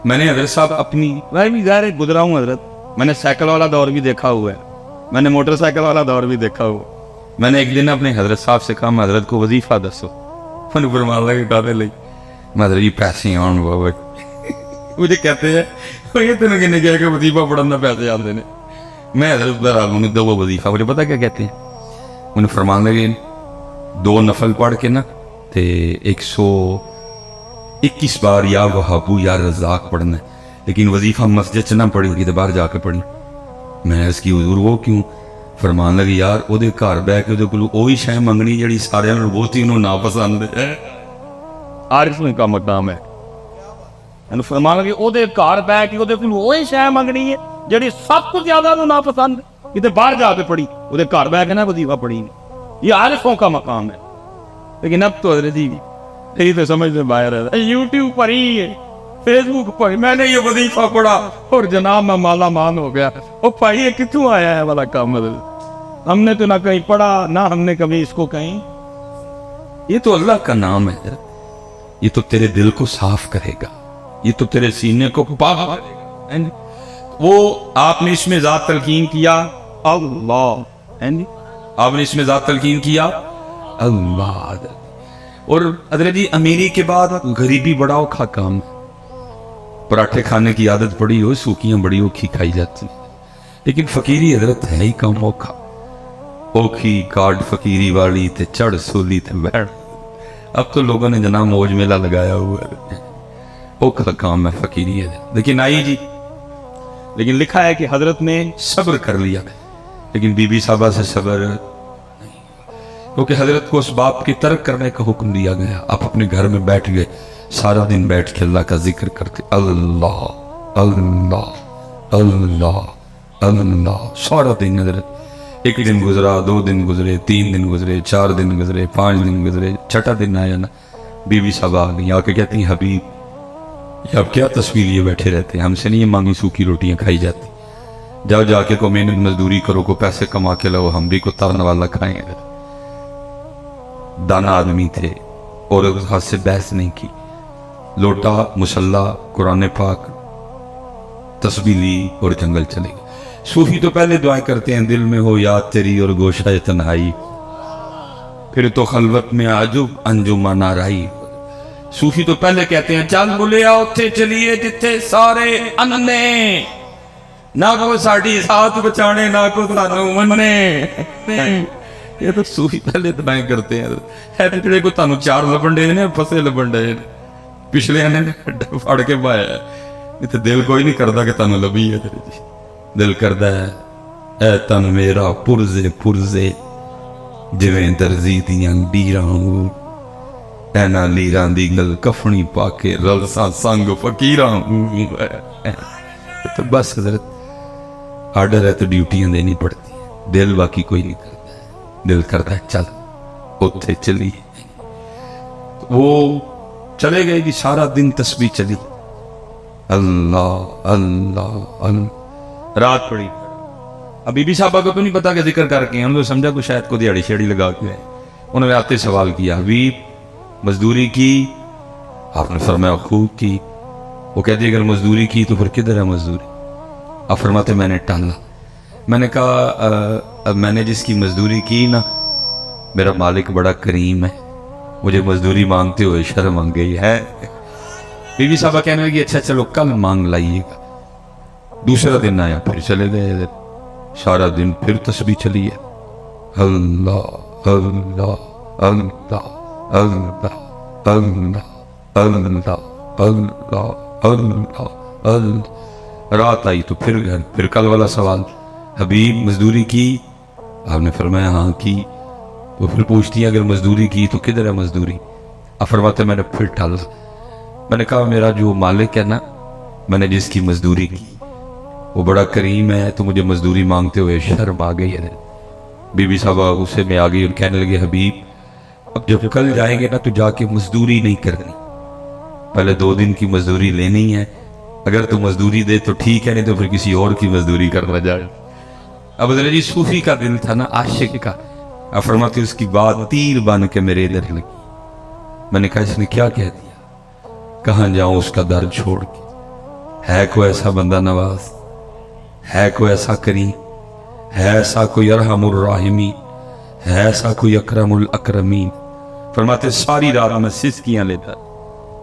میں نے حضرت صاحب اپنی، میں بھی ظاہر گزرا ہوں حضرت، میں نے سائیکل والا دور بھی دیکھا ہوا ہے، میں نے موٹر سائیکل والا دور بھی دیکھا ہوا. میں نے ایک دن اپنے حضرت صاحب سے کہا میں حضرت کو وظیفہ دسو، میں نے فرمان لگا ڈالے لئی میں حضرت جی پیسے آن بابا مجھے کہتے ہیں یہ تین کہنے کیا کہ وظیفہ پڑھنا پیسے آتے ہیں. میں حضرت بہرحال دو وظیفہ مجھے پتا کیا کہتے ہیں، انہیں فرمان لگے 2 نفل پڑھ کے نا تے 121 بار یا وہابو یا رزاق پڑھنا ہے، لیکن وظیفہ مسجد سے نہ پڑھی ہوگی تو باہر جا کے پڑھی. میں اس کی حضور وہ کیوں؟ فرمان لگے یار وہ دے گھر بہ کے وہی شے منگنی جڑی سارے بہت ہی انہوں ناپسند ہے. عارف کا مقام ہے. فرمان لگے وہ دے گھر بہ کے وہی شے منگنی ہے جڑی سب کو زیادہ انہوں ناپسند ہے، کتنے باہر جا کے پڑھی، وہ دے گھر بہ کے نا وظیفہ پڑھی نہیں. یہ عارفوں کا مقام ہے. لیکن اب تو حضرت جی یہی تو سمجھ میں باہر ہے، یوٹیوب پر ہی ہے، فیس بک پر میں نے یہ وظیفہ پڑھا اور جناب میں مالا مان ہو گیا. وہ بھائی یہ کتوں آیا ہے والا کام؟ ہم نے تو نہ کہیں پڑھا نہ ہم نے کبھی اس کو کہیں. یہ تو اللہ کا نام ہے، یہ تو تیرے دل کو صاف کرے گا، یہ تو تیرے سینے کو پاک کرے گا. وہ آپ نے اس میں ذات تلقین کیا اللہ، آپ نے اس میں ذات تلقین کیا اللہ. اور حضرت جی امیری کے بعد غریبی بڑا اوکھا کام، پراٹھے کھانے کی عادت پڑی ہو، سوکیاں بڑی اوکھی کھائی جاتی، لیکن فقیری حضرت ہے ہی کم اوکھا. اوکھی کارڈ فقیری والی تے چڑھ سولی تے بیٹھ. اب تو لوگوں نے جناب موج میلہ لگایا ہوا ہے، اوکھا کام ہے فقیری ہے. لیکن آئی جی، لیکن لکھا ہے کہ حضرت نے صبر کر لیا، لیکن بی بی صاحبہ سے صبر نہیں، کیونکہ حضرت کو اس باپ کی ترک کرنے کا حکم دیا گیا. آپ اپنے گھر میں بیٹھ گئے، سارا دن بیٹھ کے اللہ کا ذکر کرتے، اللہ اللہ اللہ اللہ سارا دن. حضرت ایک دن گزرا، 2 دن گزرے، 3 دن گزرے، 4 دن گزرے، 5 دن گزرے، 6واں دن آیا نا، بی بی صاحبہ آ گئی، آ کے کہتی ہیں حبیب یہ اب کیا تصویر لیے بیٹھے رہتے ہیں، ہم سے نہیں یہ مانگی سوکھی روٹیاں کھائی جاتی، جاؤ جا کے کو محنت مزدوری کرو، کو پیسے کما کے لاؤ، ہم بھی کو تارن والا کھائیں. دانا آدمی تھے اور اس ہاتھ سے بحث نہیں کی، لوٹا مسلح قرآن پاک تسبیح لی اور جنگل چلے گئے. صوفی تو پہلے دعائیں کرتے ہیں دل میں ہو یاد تیری اور گوشہ تنہائی، پھر تو خلوت میں عجب انجمن آرائی. صوفی تو پہلے کہتے ہیں چل بلیا اتھے چلیے جتھے سارے اننے، نہ کو ساڑی ساتھ بچانے نہ کو سانو مننے. یہ تو صوفی پہلے دعائیں کرتے ہیں. ہے جڑے کو تانوں 4 لبن دے نے پھسے لبن دے پچھلے نے پھڑ کے پایا ہے. یہ تو دل کوئی نہیں کرتا کہ تانوں لبھی ہے. دل کردا ہے اے تن میرا پرزے پرزے جویں درزی دیاں ڈیراں، اینا لیراں دی گل کفنی پا کے رلساں سنگ فقیراں. تو بس حضرت آرڈر ہے تو ڈیوٹیاں دینی پڑتی ہیں، دل باقی کوئی نہیں کرتا. دل کرتا ہے چل اتھے چلی. وہ چلے گئے کہ سارا دن تسبیح چلی، اللہ اللہ اللہ. رات پڑی. اب بی بی صاحبہ کو تو نہیں پتا کہ ذکر کر کے ہم تو سمجھا کو شاید کو دیہڑی شیڑی لگا کے. انہوں نے آتے سوال کیا حبیب مزدوری کی؟ آپ نے فرمایا خوب کی. وہ کہتے اگر مزدوری کی تو پھر کدھر ہے مزدوری؟ آپ فرماتے میں نے ٹالا. میں نے کہا میں نے جس کی مزدوری کی نا میرا مالک بڑا کریم ہے، مجھے مزدوری مانگتے ہوئے شرم آ گئی ہے. بی بی صاحبہ کہنے لگی اچھا چلو کل مانگ لائیے گا. دوسرا دن آیا پھر چلے گئے، سارا دن پھر تسبیح چلی ہے، اللہ اللہ اللہ اللہ اللہ اللہ اللہ اللہ اللہ. رات آئی تو پھر گھر، پھر کل والا سوال حبیب مزدوری کی؟ آپ نے فرمایا ہاں کی. وہ پھر پوچھتی ہے اگر مزدوری کی تو کدھر ہے مزدوری؟ آپ فرماتے میں نے پھر ٹالا. میں نے کہا میرا جو مالک ہے نا، میں نے جس کی مزدوری کی وہ بڑا کریم ہے، تو مجھے مزدوری مانگتے ہوئے شرم آ گئی ہے. بی بی صاحبہ غصے میں آ گئی اور کہنے لگے حبیب اب جب کل جائیں گے نا تو جا کے مزدوری نہیں کرنی، پہلے 2 دن کی مزدوری لینی ہے. اگر تو مزدوری دے تو ٹھیک ہے، نہیں تو پھر کسی اور کی مزدوری کرنا جائے. اب حضرت جی صوفی کا دل تھا نا، عاشق کا. اب فرماتے اس کی بات تیر بن کے میرے ادھر لگی. میں نے کہا اس نے کیا کہہ دیا؟ کہاں جاؤں اس کا در چھوڑ کے؟ ہے کوئی ایسا بندہ نواز، ہے کوئی ایسا کریم، ہے ایسا کوئی ارحم الراحمین، ہے ایسا کوئی اکرم الاکرمین؟ فرماتے ساری رات میں سسکیاں لیتا،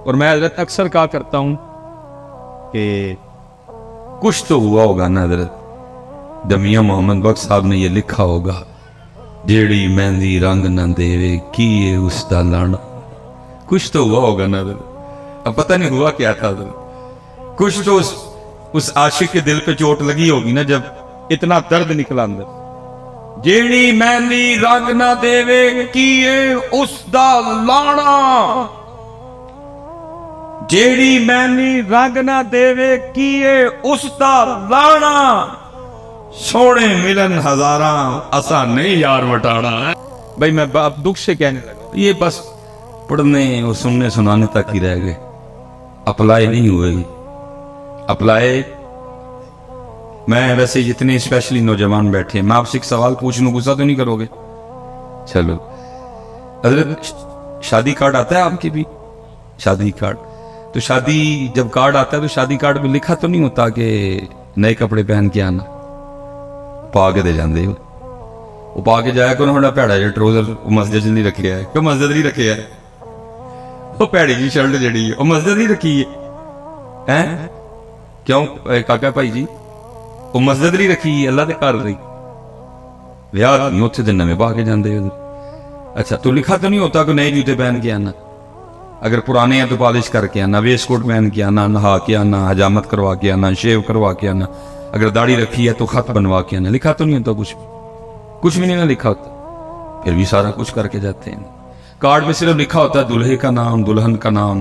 اور میں حضرت اکثر کہا کرتا ہوں کہ کچھ تو ہوا ہوگا نا حضرت، جب میاں محمد بخش صاحب نے یہ لکھا ہوگا جیڑی مہندی رنگ نہ دے کیے اس دا لانا، کچھ تو ہوا ہوگا نا حضرت، اب پتہ نہیں ہوا کیا تھا حضرت، کچھ تو اس عاشق کے دل پہ چوٹ لگی ہوگی نا جب اتنا درد نکلا اندر، جیڑی مہندی رنگ نہ دے کیے اس دا لانا، جیڑی مہندی رنگ نہ دے کیے اس دا لانا، سونے ملن ہزاراں اسا نہیں یار وٹانا۔ بھائی میں دکھ سے کہنے لگا، یہ بس پڑھنے اور سننے سنانے تک ہی رہ گئے، اپلائی نہیں ہوئے۔ اپلائی میں ویسے جتنے اسپیشلی نوجوان بیٹھے ہیں، میں آپ سے ایک سوال پوچھ لوں، غصہ تو نہیں کرو گے؟ چلو حضرت، شادی کارڈ آتا ہے آپ کی بھی؟ شادی کارڈ تو شادی جب کارڈ آتا ہے تو شادی کارڈ میں لکھا تو نہیں ہوتا کہ نئے کپڑے پہن کے آنا؟ پا کے دے جاندے ہو، وہ پا کے جایا کرو ہنا پیڑا جا ٹروزر مسجد نہیں رکھے ہے، کیوں مسجد نہیں رکھے ہے؟ وہ پیڑی جی شرٹ جڑی ہے وہ مسجد نہیں رکھی ہے، کیوں کاکا بھائی جی وہ مسجد نہیں رکھی، اللہ دے کار رہی ویار نہیں اتنے دن میں پا کے جاندے ہو۔ اچھا تو لکھا تو نہیں ہوتا کہ نئے جوتے پہن کے آنا، اگر پرانے ہیں تو پالش کر کے آنا، ویسٹ کوٹ پہن کے آنا، نہا کے آنا، حجامت کروا کے آنا، شیو کروا کے آنا، اگر داڑھی رکھی ہے تو خط بنوا کے آنا، لکھا تو نہیں ہوتا کچھ بھی نہیں نہ لکھا ہوتا، پھر بھی سارا کچھ کر کے جاتے ہیں۔ کارڈ میں صرف لکھا ہوتا ہے دلہے کا نام، دلہن کا نام،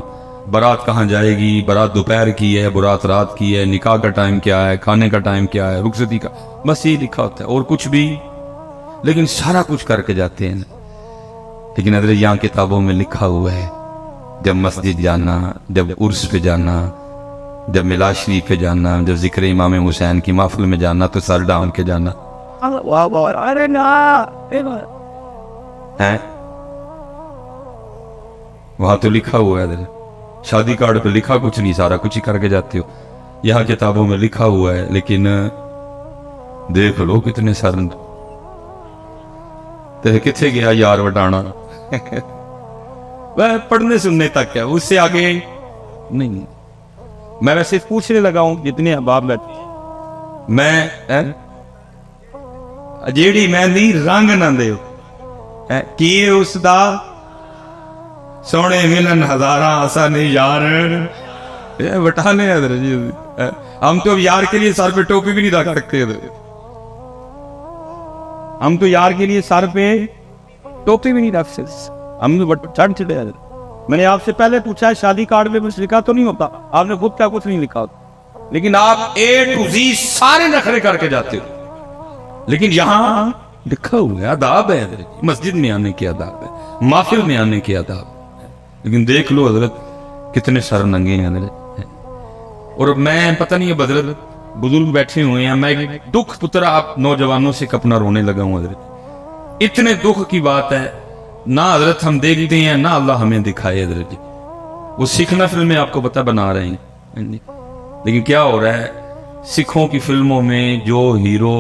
بارات کہاں جائے گی، بارات دوپہر کی ہے، بارات رات کی ہے، نکاح کا ٹائم کیا ہے، کھانے کا ٹائم کیا ہے، رخصتی کا، بس یہ لکھا ہوتا ہے اور کچھ بھی، لیکن سارا کچھ کر کے جاتے ہیں۔ لیکن حضرت یہاں کتابوں میں لکھا ہوا ہے جب مسجد جانا، جب عرس پہ جانا، جب میلاد شریف پہ جانا، جب ذکر امام حسین کی محفل میں جانا تو سر ڈھانپ کے جانا ہے، وہاں تو لکھا ہوا ہے حضرت، شادی کارڈ پہ لکھا کچھ نہیں، سارا کچھ ہی کر کے جاتے ہو، یہاں کتابوں میں لکھا ہوا ہے، لیکن دیکھ لو کتنے سر تے کتنے گیا یار وٹانا وہ پڑھنے سننے تک ہے، اس سے آگے نہیں۔ میں ویسے پوچھنے لگا ہوں جتنے احباب بیٹھے، میں جیڑی مہندی رنگ نہ دے کیے اس دا سونے ملن ہزاراں اسا نہیں یار وٹانے حضرت جی، ہم تو یار کے لیے سر پہ ٹوپی بھی نہیں رکھ سکتے، ہم تو یار کے لیے سر پہ ٹوپی بھی نہیں رکھ سکتے، ہم چڑھ چڑے۔ میں نے آپ سے پہلے پوچھا ہے شادی کارڈ میں کچھ لکھا تو نہیں ہوتا، آپ نے خود کیا کچھ نہیں لکھا ہوتا، لیکن آپ اے ٹو زی سارے نخرے کر کے جاتے ہو، لیکن یہاں لکھا ہوا ہے آداب ہے حضرت، مسجد میں آنے کے آداب ہے، محفل میں آنے کے آداب ہے، لیکن دیکھ لو حضرت کتنے سر ننگے ہیں حضرت۔ اور میں پتہ نہیں ہے حضرت بزرگ بیٹھے ہوئے ہیں، میں دکھ پترا آپ نوجوانوں سے اپنا رونے لگا ہوں حضرت، اتنے دکھ کی بات ہے، نہ حضرت ہم دیکھتے ہیں نہ اللہ ہمیں دکھائے حضرت جی، وہ سیکھنا فلمیں آپ کو پتہ بنا رہے ہیں، لیکن کیا ہو رہا ہے سکھوں کی فلموں میں جو ہیرو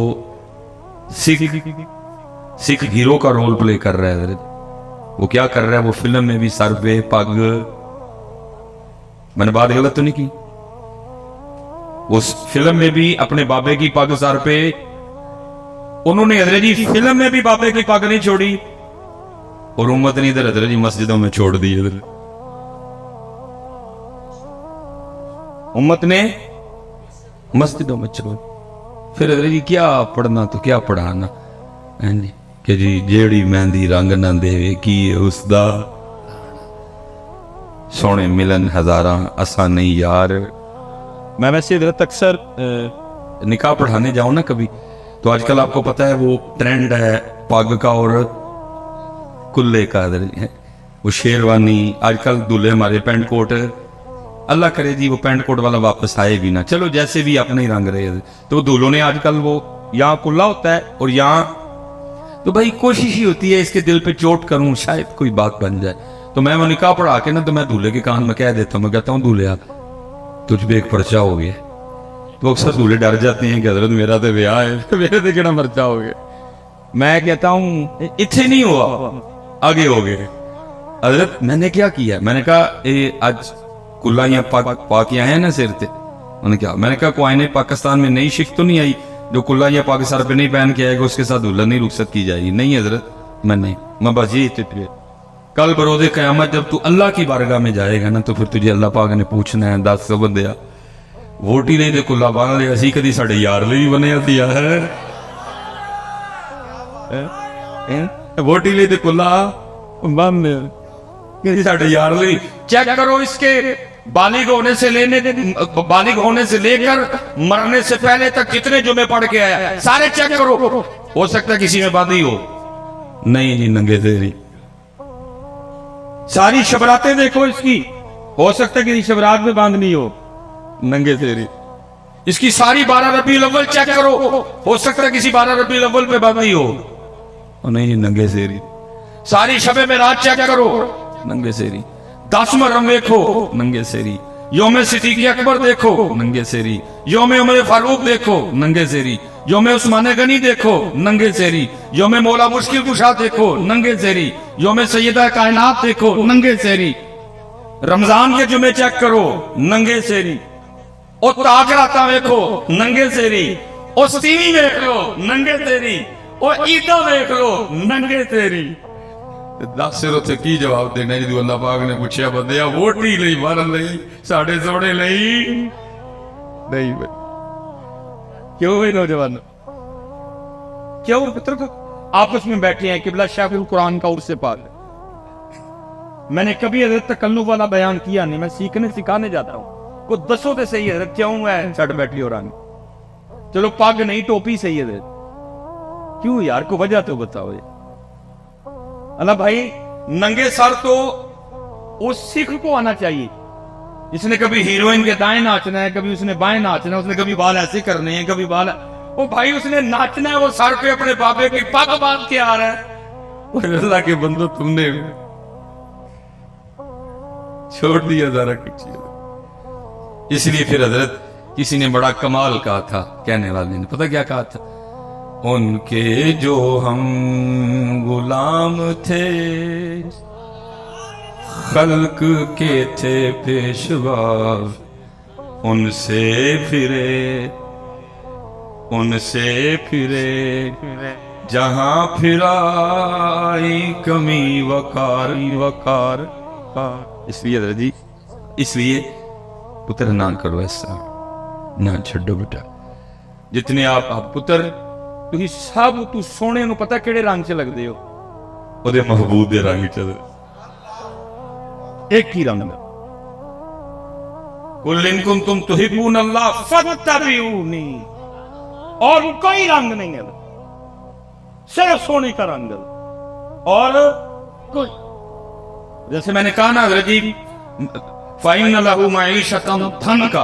سکھ ہیرو کا رول پلے کر رہا ہے حضرت، وہ کیا کر رہا ہے، وہ فلم میں بھی سر پہ پگ، میں نے بات غلط تو نہیں کی، وہ فلم میں بھی اپنے بابے کی پگ سر پہ، انہوں نے حضرت جی فلم میں بھی بابے کی پگ نہیں چھوڑی، اور امت نے ادھر حضرت جی مسجدوں میں چھوڑ دی، امت نے مسجدوں میں چھوڑ، پھر حضرت جی کیا پڑھنا تو کیا پڑھانا کہ جی جیڑی مہندی رنگ نہ دے کی اس دا سونے ملن ہزاراں اسا نہیں یار۔ میں ویسے حضرت اکثر نکاح پڑھانے جاؤں نا کبھی، تو آج کل آپ کو پتا ہے وہ ٹرینڈ ہے پگ کا اور کلے کا، وہ شیروانی، آج کل دلہے ہمارے پینٹ کوٹ، اللہ کرے جی وہ پینٹ کوٹ والا واپس آئے بھی نہ، چلو جیسے بھی اپنے ہی رنگ رہے، تو دلہوں نے آج کل وہ یہاں کلا ہوتا ہے اور یہاں، تو بھائی کوشش ہی ہوتی ہے اس کے دل پہ چوٹ کروں شاید کوئی بات بن جائے، تو میں وہ نکاح پڑھا کے نا تو میں دولہے کے کان میں کہہ دیتا ہوں، میں کہتا ہوں دولہے آپ تجھ پہ ایک پرچہ ہو گیا، تو اکثر دولے ڈر جاتے ہیں کہ حضرت میرا تو بیاہ ہے میرے تو کہنا مرچا ہو گیا. میں کہتا ہوں اتنے نہیں ہوا آگے ہو گئے. حضرت میں نے کیا کیا؟ میں نے کہا آج کلا یا پاک آئے ہیں نا سر تے. انہوں نے کہا، میں نے کہا کوئی پاکستان میں نئی شک تو نہیں آئی جو کلا یا پاک سر پہ نہیں پہن کے آئے گا اس کے ساتھ دلہن نہیں رخصت کی جائے گی؟ نہیں حضرت میں بس یہی اتنے. کل بروز قیامت جب تو اللہ کی بارگاہ میں جائے گا نا تو پھر تجھے اللہ پاک نے پوچھنا ہے 10 بندیا ووٹی نہیں دے کلا بن لے اسی کدی ساڈے یار ਲਈ ਬਣਿਆ دیا ہے ووٹی ਲਈ ਤੇ ਕੁੱਲਾ ਬੰਨ کدی ساڈے یار ਲਈ. چیک کرو اس کے بالغ ہونے سے لے کر مرنے سے پہلے تک کتنے جمعے پڑھ کے آیا سارے چیک کرو. ہو سکتا ہے کسی میں باندھی ہو. نہیں جی ننگے تیری. ساری شبراتیں دیکھو اس کی، ہو سکتا ہے کہ شبرات میں باندھنی ہو. ننگے تیری. اس کی ساری 12 ربیع الاول چیک کرو، ہو سکتا ہے کسی 12 ربیع الاول پہ باندھنی ہو. نہیں جی ننگے تیری. ساری شب معراج چیک کرو. ننگے سیری. 10 محرم دیکھو. ننگے سیری. یوم صدیق اکبر دیکھو. ننگے سیری. یوم عمر فاروق دیکھو. ننگے سیری. یوم عثمان غنی دیکھو. ننگے سیری. یوم مولا مشکل کشا دیکھو. ننگے سیری. یوم سیدہ کائنات دیکھو. ننگے سیری. رمضان کے جمعے چیک کرو. ننگے سیری. اور تاکراتا دیکھو. ننگے سیری. اور سیوی دیکھ لو. ننگے سیری. اور عیدہ دیکھ لو. ننگے سیری. 10 سر اتنے کی جواب دینا جدو اللہ پاک نے پوچھا بندیا ووٹی لئی مارن لئی ساڑھے سوڑے لئی نہیں بھائی. کیوں بھائی نوجوان کیوں پتر کو آپس میں بیٹھے ہیں قبلہ شیخ القرآن کا عرص پاک. میں نے کبھی حضرت تکلف والا بیان کیا نہیں، میں سکھانے جاتا ہوں. کو دسو تے صحیح حضرت کیوں ہے سٹ بیٹھ لی اور آنی چلو پگ نہیں ٹوپی صحیح ہے حضرت کیوں یار کو وجہ تو بتاؤ. اللہ بھائی ننگے سر تو اس سکھ کو آنا چاہیے جس نے کبھی ہیروئن کے دائیں ناچنا ہے، کبھی اس نے بائیں ناچنا ہے، اس نے کبھی بال ایسے کرنے ہیں کبھی بال وہ بھائی اس نے ناچنا ہے، وہ سر پہ اپنے بابے کی پگ باندھ کے آ رہا ہے. اللہ کے بندو تم نے چھوڑ دیا ذرا کچھ. اس لیے پھر حضرت کسی نے بڑا کمال کہا تھا، کہنے والے نے پتہ کیا کہا تھا؟ ان کے جو ہم غلام تھے خلق کے تھے پیشوا ان سے پھرے جہاں پھرائی کمی وقار. اس لیے حضرت جی اس لیے پتر نہ کرو ایسا، نہ چھڈو بیٹا. جتنے آپ پتر تھی سب تو سونے نو پتہ کیڑے رنگ سے لگ دے ہو او دے محبوب دے رنگ چ ایک ہی رنگ. قل ان کنتم تحبون اللہ فاتبعونی. اور کوئی رنگ نہیں ہے صرف سونے کا رنگ ہے. اور کوئی جیسے میں نے کہا نا حضرت جی فَإِنَّ لَهُ مَعِيشَةً ضَنْكَ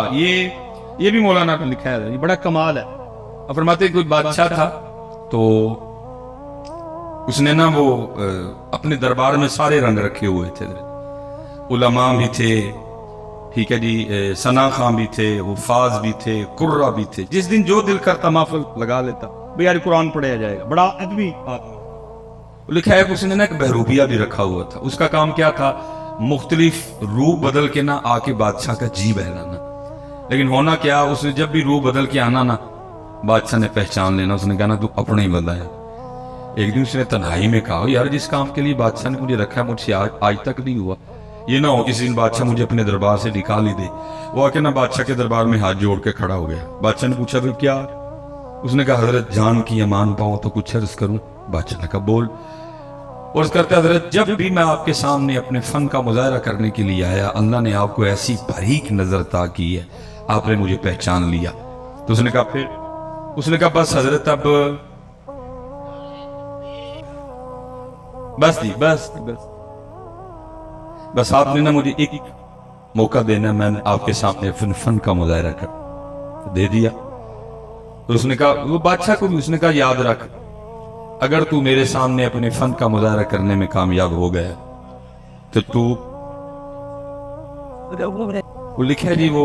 یہ بھی مولانا نے لکھا ہے، یہ بڑا کمال ہے. فرماتے کوئی بادشاہ تھا تو اس نے نا وہ اپنے دربار میں سارے رنگ رکھے ہوئے تھے. علماء بھی تھے، ٹھیک ہے جی، ثنا خان بھی تھے، حفاظ بھی تھے، قرہ بھی تھے. جس دن جو دل کرتا محفل لگا لیتا بھئی یار قرآن پڑھایا جائے گا. بڑا ادبی لکھا ہے. اس نے نا ایک بہروپیہ بھی رکھا ہوا تھا. اس کا کام کیا تھا؟ مختلف روح بدل کے نا آ کے بادشاہ کا جی بہلانا. لیکن ہونا کیا، اس نے جب بھی روح بدل کے آنا نا بادشاہ نے پہچان لینا. اس نے کہا نا تو اپنا ہی بندہ ہے. ایک دن اس نے تنہائی میں کہا یار جس کام کے لیے بادشاہ نے مجھے رکھا ہے مجھ سے آج تک نہیں ہوا. یہ نہ ہو کسی دن بادشاہ مجھے اپنے دربار سے نکال ہی دے. وہ آ کے نا بادشاہ کے دربار میں ہاتھ جوڑ کے کھڑا ہو گیا. بادشاہ نے پوچھا پھر کیا؟ اس نے کہا حضرت جان کی امان پاؤں تو کچھ عرض کروں. بادشاہ نے کہا بول. اور اس کرتے حضرت جب بھی میں آپ کے سامنے اپنے فن کا مظاہرہ کرنے کے لیے آیا اللہ نے آپ کو ایسی باریک نظر عطا کی ہے، آپ نے مجھے پہچان لیا. تو اس نے کہا پھر؟ اس نے کہا بس حضرت اب بس جی بس آپ نے نا مجھے ایک موقع دینا، میں نے آپ کے سامنے فن کا مظاہرہ کر دے دیا. تو اس نے کہا وہ بادشاہ کو بھی اس نے کہا یاد رکھ اگر تو میرے سامنے اپنے فن کا مظاہرہ کرنے میں کامیاب ہو گیا تو تو لکھا جی وہ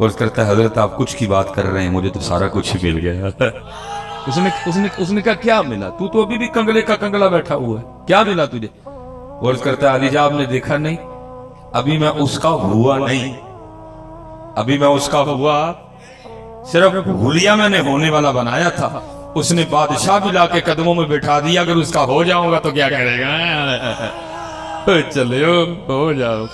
اور کرتا ہے حضرت آپ کچھ کی بات کر رہے ہیں، مجھے تو سارا کچھ ہی مل گیا۔ اس نے کہا کیا ملا؟ تو ابھی بھی کنگلے کا کنگلا بیٹھا ہوا ہے، کیا ملا تجھے؟ اور کرتا ہے علی جان آپ نے دیکھا نہیں، ابھی میں اس کا ہوا نہیں، ابھی میں اس کا ہوا صرف حلیہ میں نے ہونے والا بنایا تھا، اس نے بادشاہ بھی لا کے قدموں میں بٹھا دیا، اگر اس کا ہو جاؤں گا تو کیا کرے گا؟ چلے ہو جاؤ، ہو جاؤ۔